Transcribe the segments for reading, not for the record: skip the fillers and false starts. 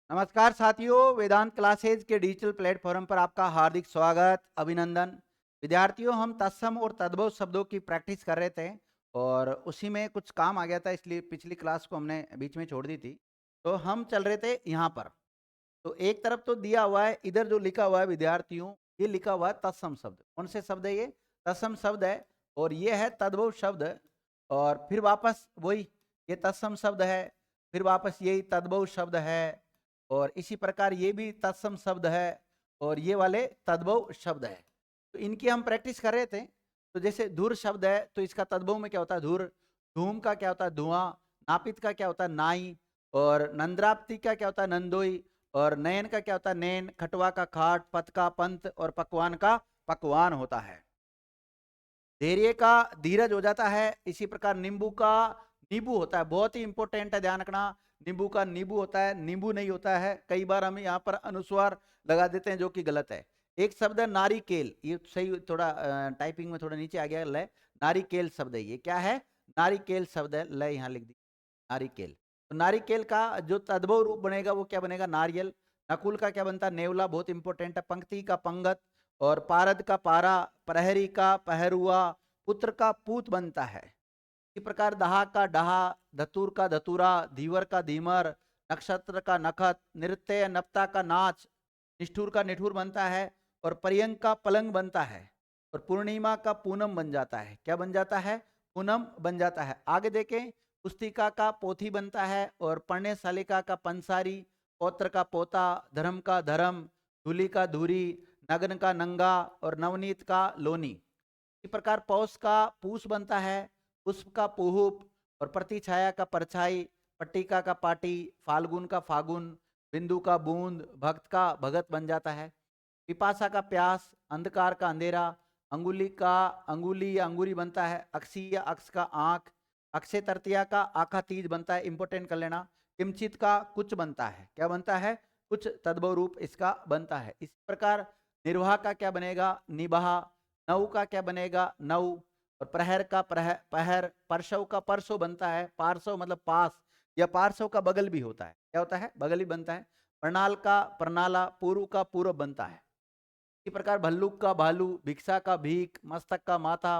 नमस्कार साथियों, वेदांत क्लासेज के डिजिटल प्लेटफॉर्म पर आपका हार्दिक स्वागत, अभिनंदन। विद्यार्थियों, हम तत्सम और तद्भव शब्दों की प्रैक्टिस कर रहे थे और उसी में कुछ काम आ गया था, इसलिए पिछली क्लास को हमने बीच में छोड़ दी थी। तो हम चल रहे थे यहाँ पर। तो एक तरफ तो दिया हुआ है, इधर जो लिखा हुआ है विद्यार्थियों, ये लिखा हुआ है तत्सम शब्द। कौन से शब्द है ये? तत्सम शब्द है। और ये है तद्भव शब्द। और फिर वापस वही, ये तत्सम शब्द है, फिर वापस यही तद्भव शब्द है। और इसी प्रकार ये भी तत्सम शब्द है और ये वाले तद्भव शब्द है। तो इनकी हम प्रैक्टिस कर रहे थे। तो जैसे धुर शब्द है, तो इसका तद्भव में क्या होता है? धुर। धूम का क्या होता है? धुआं। नापित का क्या होता है? नाई। और नंद्राप्ति का क्या होता है? नंदोई। और नयन का क्या होता है? नैन। खटवा का खाट, पथ का पंथ और पकवान का पकवान होता है। धैर्य का धीरज हो जाता है। इसी प्रकार नींबू का नींबू होता है। बहुत ही इंपॉर्टेंट है, ध्यान रखना। नींबू का नींबू होता है, नींबू नहीं होता है। कई बार हम यहाँ पर अनुस्वार लगा देते हैं, जो कि गलत है। एक शब्द है नारिकेल, ये सही, थोड़ा टाइपिंग में थोड़ा नीचे आ गया लय। नारिकेल शब्द है, ये क्या है? नारिकेल शब्द है, लय यहाँ लिख दी, नारिकेल। तो नारिकेल का जो तद्भव रूप बनेगा वो क्या बनेगा? नारियल। नकुल का क्या बनता है? नेवला, बहुत इंपॉर्टेंट है। पंक्ति का पंगत। और पारद का पारा। प्रहरी का पहरुआ। पुत्र का पूत बनता है। इसी प्रकार दहा का डहा। धतूर का धतूरा। धीवर का धीमर। नक्षत्र का नखत। नृत्य नपता का नाच। निष्ठुर का निठुर बनता है। और पर्यंक का पलंग बनता है। और पूर्णिमा का पूनम बन जाता है। क्या बन जाता है? पूनम बन जाता है। आगे देखें, पुस्तिका का पोथी बनता है। और पढ़ने शालिका का पंसारी। पौत्र का पोता। धर्म का धर्म। धूली का धूरी। नग्न का नंगा। और नवनीत का लोनी। इसी प्रकार पौष का पूष बनता है। पुष्प का पुहुप। और प्रतिछाया का परछाई। पट्टिका का पाटी। फाल्गुन का फागुन। बिंदु का बूंद। भक्त का भगत बन जाता है। पिपासा का प्यास। अंधकार का अंधेरा। अंगुली का अंगुली या अंगूरी बनता है। अक्षी या अक्ष का आंख। अक्षय तृतीया का आखा तीज बनता है, इंपोर्टेंट कर लेना। किमचित का कुछ बनता है। क्या बनता है? कुछ तद्भव रूप इसका बनता है। इस प्रकार निर्वाह का क्या बनेगा? निबाह। नौ का क्या बनेगा? नौ। और प्रहर का पहर। परसव का परसों बनता है। पार्श्व मतलब पास, या पार्श्व का बगल भी होता है। क्या होता है? बगल ही बनता है। प्रणाल का प्रणाला। पूर्व का पूर्व बनता है। इसी प्रकार भल्लुक का भालू। भिक्षा का भीख। मस्तक का माथा।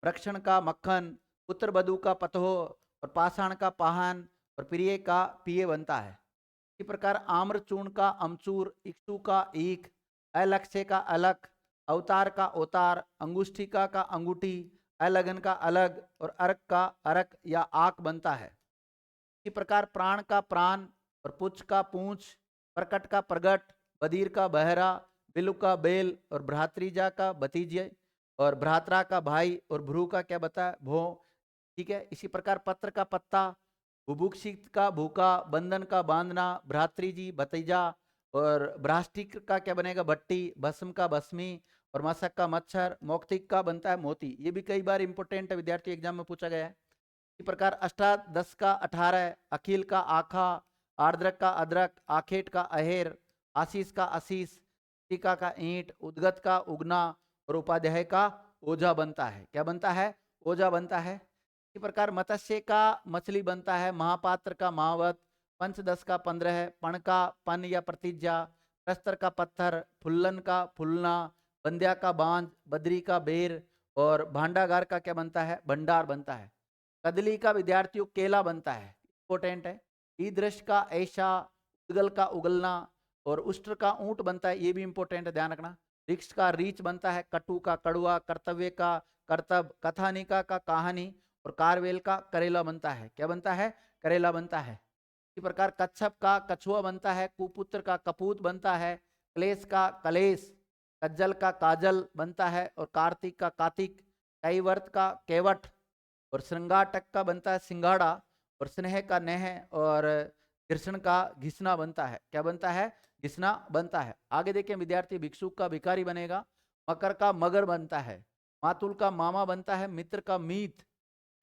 रक्षण का मक्खन। पुत्र बधु का पतहो। और पाषाण का पाहन। और प्रिय का पिय बनता है। इसी प्रकार आम्रचूर्ण का अमचूर। इक्षु का ईख। अलक्ष्य का अलग। अवतार का अवतार। अंगुष्ठिका का अंगूठी। अलगन का अलग। और अर्क का अरक या आक बनता है। इसी प्रकार प्राण का प्राण। और पुच्छ का पूंछ। प्रकट का प्रगट। बधिर का बहरा। बिलु का बेल। और भ्रातृजा का भतीजे। और भ्रात्रा का भाई। और भ्रू का क्या बता? भो। ठीक है। इसी प्रकार पत्र का पत्ता। बुभुक्षित का भूखा। बंधन का बांधना। भ्रातृजी भतीजा। और भ्राष्टिक का क्या बनेगा? भट्टी। भस्म का भस्मी। और मशक का मच्छर। मौक्तिक का बनता है मोती। ये भी कई बार इंपोर्टेंट है, विद्यार्थी एग्जाम में पूछा गया है। इसी प्रकार अष्टादश का 18। अखिल का आखा। आर्द्रक का अदरक। आखेट का अहेर। आशीष का आशीष। टीका का ईंट। उद्गत का उगना। और उपाध्याय का ओझा बनता है। क्या बनता है? ओझा बनता है। इसी प्रकार मत्स्य का मछली बनता है। महापात्र का महावत। पंचदश का 15। पण का पन या प्रतिज्ञा। प्रस्तर का पत्थर। फुल्लन का फुलना। बंध्या का बांझ। बद्री का बेर। और भांडागार का क्या बनता है? भंडार बनता है। कदली का विद्यार्थियों केला बनता है, इंपोर्टेंट है। ईदृश का ऐसा। उदगल का उगलना। और उष्ट्र का ऊंट बनता है, ये भी इंपोर्टेंट है, ध्यान रखना। रिक्ष का रीच बनता है। कटु का कड़वा। कर्तव्य का कर्तव्य। कथानिका का कहानी। और कारवेल का करेला बनता है। क्या बनता है? करेला बनता है। इसी प्रकार कच्छप का कछुआ बनता है। कुपुत्र का कपूत बनता है। क्लेश का कलेश। कज्जल का काजल बनता है। और कार्तिक का कातिक। कैवर्त का केवट। और श्रृंगाटक का बनता है सिंगाड़ा। और स्नेह का नेह। और कृष्ण का घिसना बनता है। क्या बनता है? घिसना बनता है। आगे देखें विद्यार्थी, भिक्षुक का भिखारी बनेगा। मकर का मगर बनता है। मातुल का मामा बनता है। मित्र का मीत,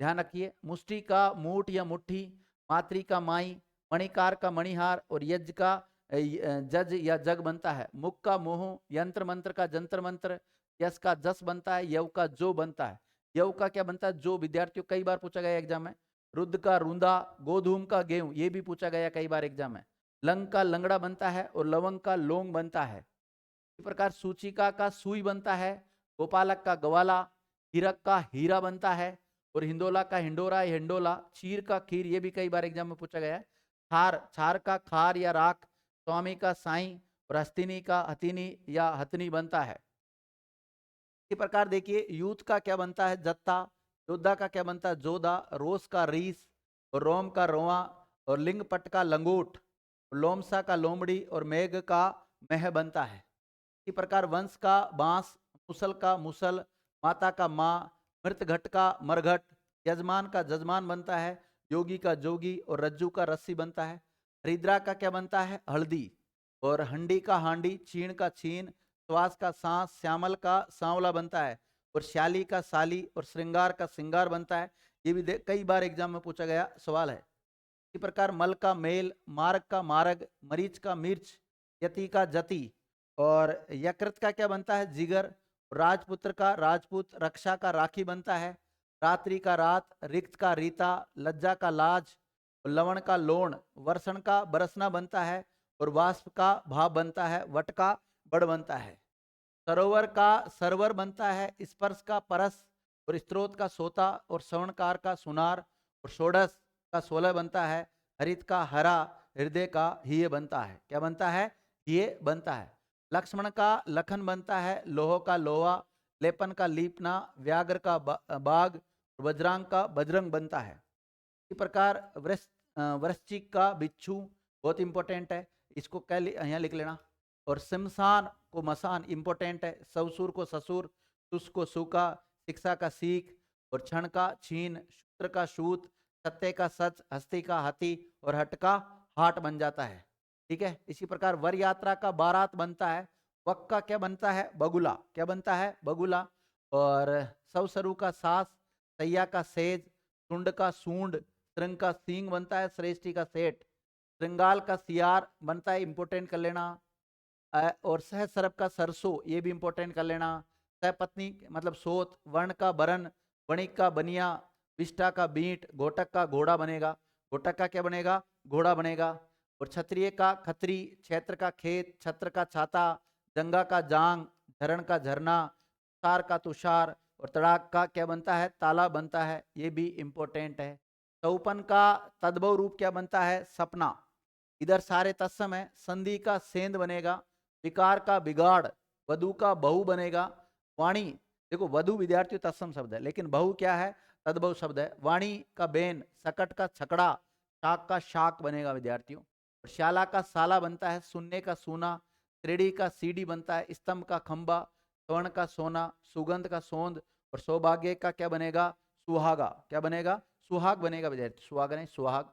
ध्यान रखिए। मुष्टि का मूठ या मुट्ठी। मातृ का माई। मणिकार का मणिहार। और यज्ञ का जज या जग बनता है। मुख का मोह। यंत्र मंत्र का जंतर मंत्र। यश का जस बनता है। यव का जो बनता है। यव का क्या बनता है? जो। विद्यार्थियों कई बार पूछा गया एग्जाम में। रुद्ध का रूंदा। गोधूम का गेहूं, ये भी पूछा गया कई बार एग्जाम में। लंग का लंगड़ा बनता है और लवंग का लोंग बनता है। इसी प्रकार सूचिका का सुई बनता है, गोपालक का गवाला, हीरक का हीरा बनता है और हिंडोला का हिंडोरा हिंडोला, चीर का खीर, ये भी कई बार एग्जाम में पूछा गया है। खार छार का खार या राख, स्वामी का साई और हस्तिनी का हथिनी या हथनी बनता है। इसी प्रकार देखिए यूथ का क्या बनता है जत्ता, योद्धा का क्या बनता है जोधा, रोस का रीस और रोम का रोआ और लिंगपट का लंगोट, लोमसा का लोमड़ी और मेघ का मेह बनता है। इसी प्रकार वंश का बांस, मुसल का मुसल, माता का माँ, मृत घट का मरघट, यजमान का जजमान बनता है, योगी का जोगी और रज्जू का रस्सी बनता है। हरिद्रा का क्या बनता है हल्दी और हंडी का हांडी, चीण का छीन, श्वास का सांस, श्यामल का सांवला बनता है और श्याली का साली और श्रृंगार का श्रृंगार बनता है। ये भी कई बार एग्जाम में पूछा गया सवाल है। इसी प्रकार मल का मेल, मार्ग का मार्ग, मरीच का मिर्च, यति का जति और यकृत का क्या बनता है जिगर, राजपुत्र का राजपूत, रक्षा का राखी बनता है, रात्रि का रात, रिक्त का रीता, लज्जा का लाज, लवण का लोण, वर्षण का बरसना बनता है और वाष्प का भाव बनता है, वट का बड़ बनता है। सरोवर का सरवर बनता है, स्पर्श का परस और स्त्रोत का सोता और श्रवणकार का सुनार और षोडश का 16 बनता है, हरित का हरा, हृदय का हिय बनता है। क्या बनता है हिय बनता है। लक्ष्मण का लखन बनता है, लोह का लोहा, लेपन का लीपना, व्याघ्र का बाघ, वज्रांग का बजरंग बनता है। इसी प्रकार वृश्चिक का बिच्छू, बहुत इंपॉर्टेंट है, इसको क्या यहाँ लिख लेना। और शमशान को मसान इंपॉर्टेंट है, ससुर को ससुर, सुस को सूखा, शिक्षा का सीख और क्षण का छीन, शूत्र का शूत, सत्य का सच, हस्ती का हाथी और हट का हाट बन जाता है। ठीक है। इसी प्रकार वर यात्रा का बारात बनता है, वक का क्या बनता है बगुला, क्या बनता है बगुला और सवसरु का सास, सैया का सेज, सुंड का सूंड, श्रृंग का सींग बनता है, श्रेष्ठी का सेठ, श्रृंगाल का सियार बनता है, इंपोर्टेंट कर लेना। और सह सरप का सरसों, ये भी इंपोर्टेंट कर लेना। सहपत्नी मतलब सोत, वर्ण का बरन, वणिक का बनिया, विष्ठा का बीट, घोटक का घोड़ा बनेगा, घोटक का क्या बनेगा घोड़ा बनेगा। और क्षत्रिय का खत्री, क्षेत्र का खेत, छत्र का छाता, जंगा का जांग, झरण का झरना, तुषार का तुषार और तड़ाक का क्या बनता है ताला बनता है, ये भी इंपॉर्टेंट है। चौपन का तद्भव रूप क्या बनता है सपना। इधर सारे तत्सम है, संधि का सेंध बनेगा, विकार का बिगाड़, वधु का बहु बनेगा, वाणी देखो वधु विद्यार्थियों तत्सम शब्द है लेकिन बहु क्या है तद्भव शब्द है, वाणी का बेन, सकट का छकड़ा, शाक का शाक बनेगा विद्यार्थियों। और शाला का साला बनता है, सुनने का सूना, त्रिड़ी का सीडी बनता है, स्तंभ का खंबा, स्वर्ण का सोना, सुगंध का सोंद और सौभाग्य का क्या बनेगा सुहागा, क्या बनेगा सुहाग बनेगा विद्यार्थी, सुहाग नहीं सुहाग।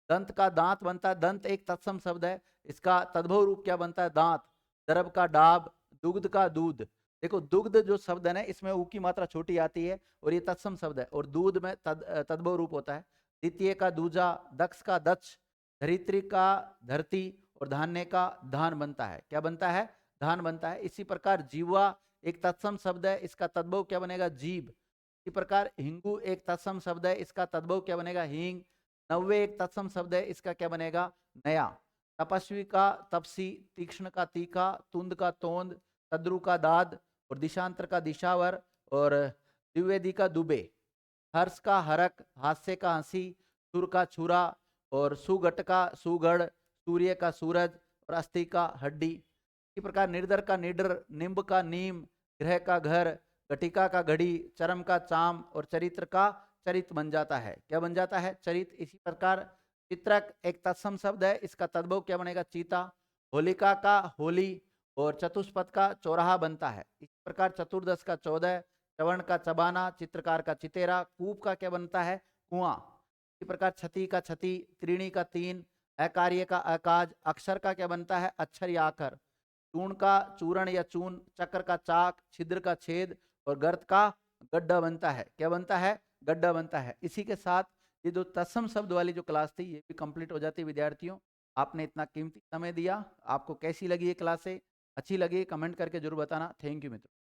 दंत का दांत बनता है, दंत एक तत्सम शब्द है, इसका तद्भव रूप क्या बनता है दांत। दरब का डाब, दुग्ध का दूध, देखो दुग्ध जो शब्द है ना इसमें ऊ की मात्रा छोटी आती है और ये तत्सम शब्द है और दूध में तद्भव रूप होता है। द्वितीय का दूजा, दक्ष का दक्ष, धरित्री का धरती और धान्य का धान बनता है, क्या बनता है धान बनता है। इसी प्रकार जीवा एक तत्सम शब्द है, इसका तद्भव क्या बनेगा जीव। इसी प्रकार हिंगू एक तत्सम शब्द है, इसका तद्भव क्या बनेगा हींग। नव्वे एक तत्सम शब्द है, इसका क्या बनेगा नया। तपस्वी का तपसी, तीक्ष्ण का तीखा, तुंद का तोंद, तद्रु का दाद और दिशांतर का दिशावर और द्विवेदी का दुबे। हर्ष का हरक, हास्य का हंसी, सुर का छुरा और सुगट का सुगढ़, सूर्य का सूरज और अस्थि का हड्डी। इसी प्रकार निर्धर का निडर, निम्ब का नीम, ग्रह का घर, घटिका का घड़ी, चरम का चाम और चरित्र का चरित बन जाता है, क्या बन जाता है चरित। इसी प्रकार चित्रक एक तत्सम शब्द है, इसका तद्भव क्या बनेगा चीता। होलिका का होली और चतुष्पद का चौराहा बनता है। इस प्रकार चतुर्दश का 14, चवर्ण का चबाना, चित्रकार का चितेरा, कूप का क्या बनता है कुआं। इसी प्रकार छति का छति, त्रीणी का तीन, अकार्य का अकाज, अक्षर का क्या बनता है अक्षर या आकर, चूर्ण का चूरण या चून, चक्र का चाक, छिद्र का छेद और गर्त का गड्ढा बनता है, क्या बनता है गड्ढा बनता है। इसी के साथ ये जो तत्सम शब्द वाली जो क्लास थी ये भी कंप्लीट हो जाती है विद्यार्थियों। आपने इतना कीमती समय दिया, आपको कैसी लगी ये क्लासें, अच्छी लगी कमेंट करके जरूर बताना। थैंक यू मित्रों।